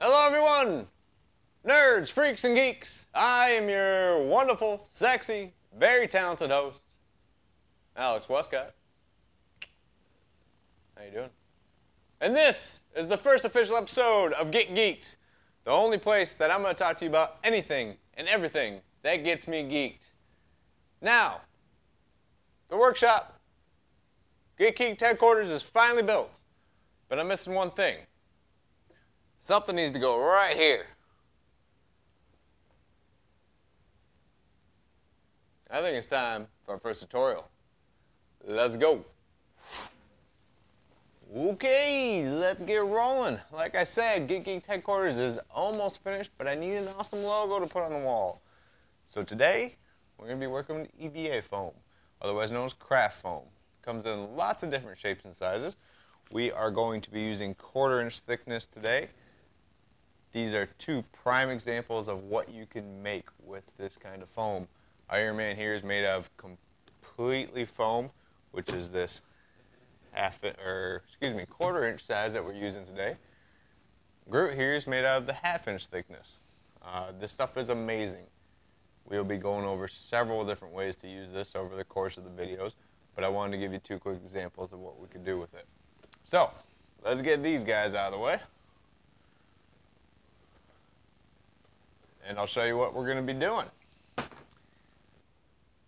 Hello everyone! Nerds, freaks, and geeks. I am your wonderful, sexy, very talented host, Alex Westcott. How you doing? And this is the first official episode of GEEK'd, the only place that I'm going to talk to you about anything and everything that gets me geeked. Now, the workshop, GEEK'd headquarters is finally built, but I'm missing one thing. Something needs to go right here. I think it's time for our first tutorial. Let's go. Okay, let's get rolling. Like I said, GEEK'd headquarters is almost finished, but I need an awesome logo to put on the wall. So today, we're going to be working with EVA foam, otherwise known as craft foam. Comes in lots of different shapes and sizes. We are going to be using 1/4 inch thickness today. These are two prime examples of what you can make with this kind of foam. Iron Man here is made of completely foam, which is this 1/4 inch size that we're using today. Groot here is made out of the 1/2 inch thickness. This stuff is amazing. We'll be going over several different ways to use this over the course of the videos, but I wanted to give you two quick examples of what we can do with it. So, let's get these guys out of the way, and I'll show you what we're going to be doing.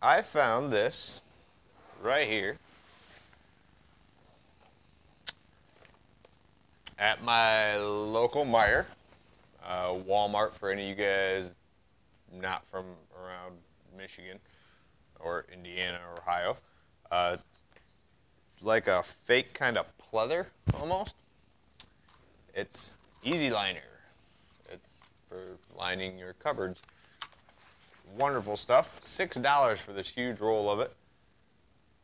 I found this right here at my local Meijer, Walmart for any of you guys not from around Michigan or Indiana or Ohio. It's like a fake kind of pleather almost. It's Easy Liner. It's for lining your cupboards. Wonderful stuff. $6 for this huge roll of it.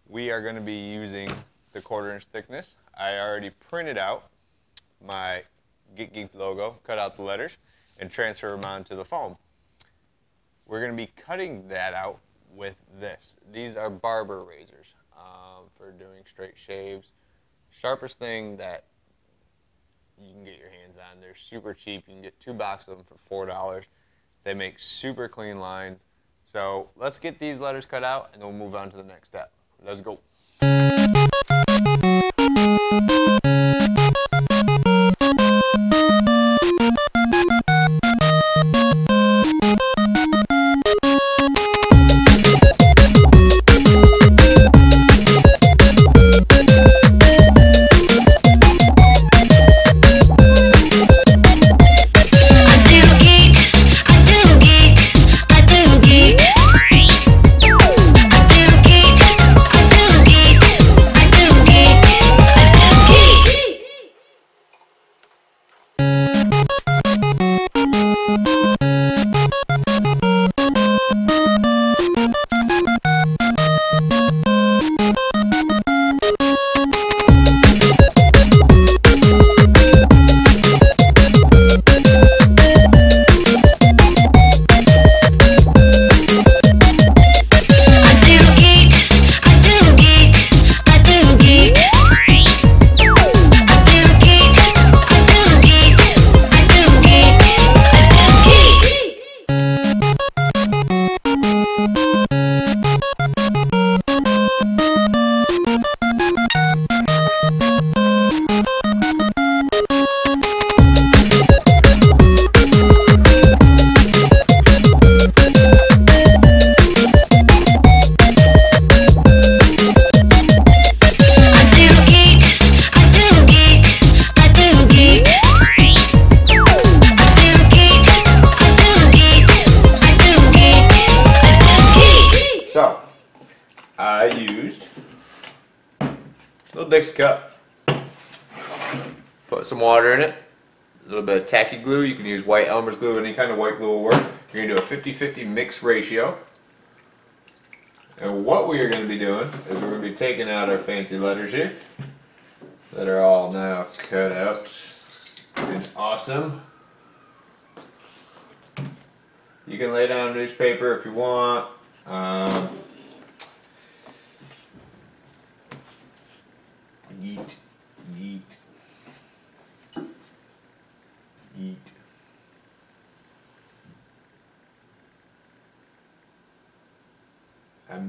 We are going to be using the 1/4 inch thickness. I already printed out my GEEK'd logo, cut out the letters, and transfer them onto the foam. We're going to be cutting that out with this. These are barber razors for doing straight shaves. Sharpest thing that you can get your hands on. They're super cheap. You can get 2 boxes of them for $4. They make super clean lines. So let's get these letters cut out and then we'll move on to the next step. Let's go. So, I used a little Dixie cup, put some water in it, a little bit of tacky glue. You can use white Elmer's glue, any kind of white glue will work. You're going to do a 50-50 mix ratio. And what we are going to be doing is we're going to be taking out our fancy letters here that are all now cut out and awesome. You can lay down newspaper if you want. Yeet.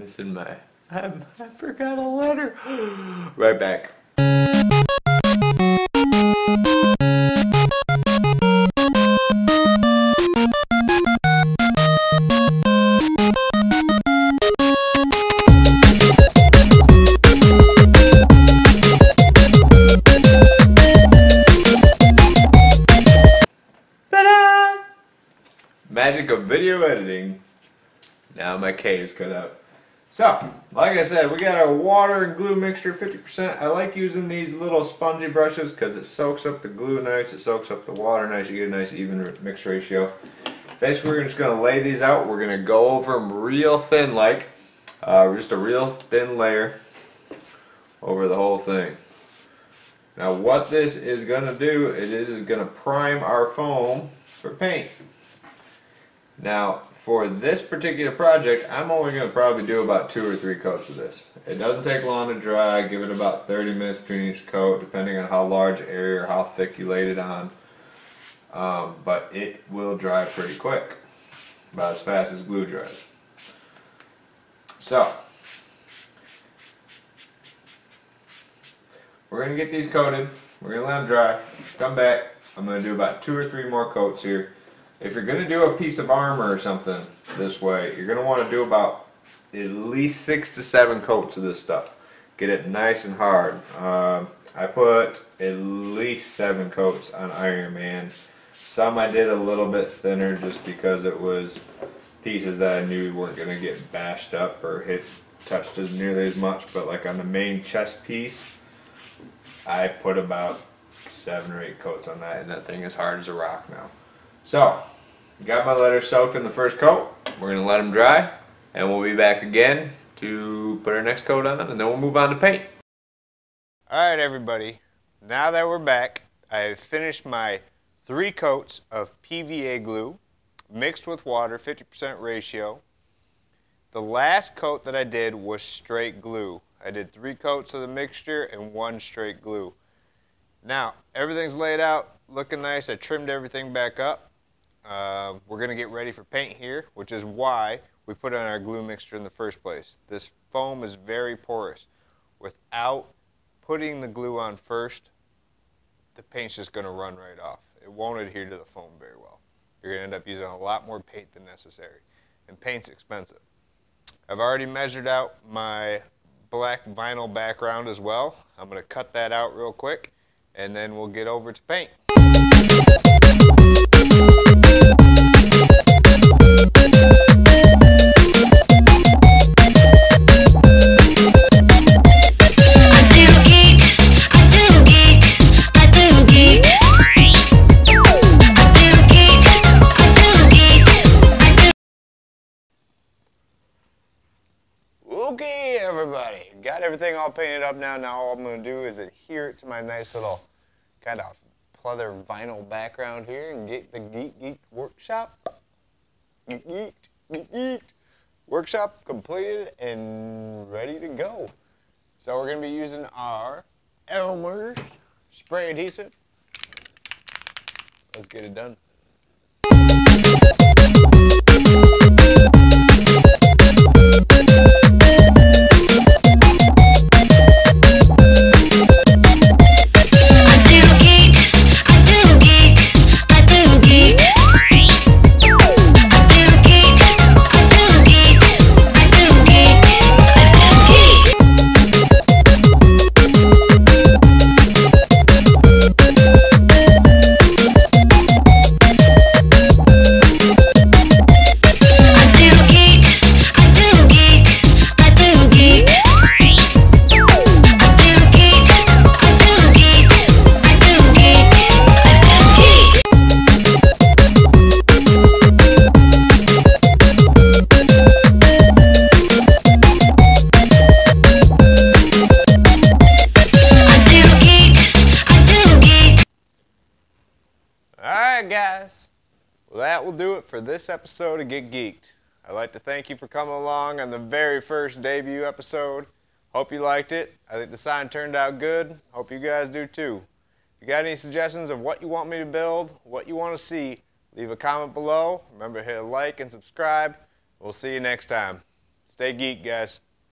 missing my... I forgot a letter. Right back. Ta-da! Magic of video editing. Now my K is cut out. So, like I said, we got our water and glue mixture 50%. I like using these little spongy brushes because it soaks up the glue nice, it soaks up the water nice, you get a nice even mix ratio. Basically, we're just going to lay these out. We're going to go over them real thin like, just a real thin layer over the whole thing. Now what this is going to do, it is going to prime our foam for paint. Now, for this particular project, I'm only going to probably do about 2 or 3 coats of this. It doesn't take long to dry. Give it about 30 minutes between each coat, depending on how large area or how thick you laid it on. But it will dry pretty quick, about as fast as glue dries. So, we're going to get these coated. We're going to let them dry. Come back. I'm going to do about 2 or 3 more coats here. If you're going to do a piece of armor or something this way, you're going to want to do about at least 6 to 7 coats of this stuff. Get it nice and hard. I put at least 7 coats on Iron Man. Some I did a little bit thinner just because it was pieces that I knew weren't going to get bashed up or touched as nearly as much. But like on the main chest piece, I put about 7 or 8 coats on that, and that thing is hard as a rock now. So, got my letters soaked in the first coat. We're going to let them dry, and we'll be back again to put our next coat on, and then we'll move on to paint. Alright everybody, now that we're back, I have finished my 3 coats of PVA glue, mixed with water, 50% ratio. The last coat that I did was straight glue. I did 3 coats of the mixture and 1 straight glue. Now, everything's laid out, looking nice. I trimmed everything back up. We're going to get ready for paint here, which is why we put on our glue mixture in the first place. This foam is very porous. Without putting the glue on first, the paint's just going to run right off. It won't adhere to the foam very well. You're going to end up using a lot more paint than necessary. And paint's expensive. I've already measured out my black vinyl background as well. I'm going to cut that out real quick, and then we'll get over to paint. Okay, everybody, got everything all painted up now. Now all I'm going to do is adhere it to my nice little kind of pleather vinyl background here and get the GEEK'd workshop. GEEK'd workshop completed and ready to go. So we're going to be using our Elmer's spray adhesive. Let's get it done. Alright guys, well that will do it for this episode of Get Geeked. I'd like to thank you for coming along on the very first debut episode. Hope you liked it. I think the sign turned out good. Hope you guys do too. If you got any suggestions of what you want me to build, what you want to see, leave a comment below. Remember to hit a like and subscribe. We'll see you next time. Stay geek, guys.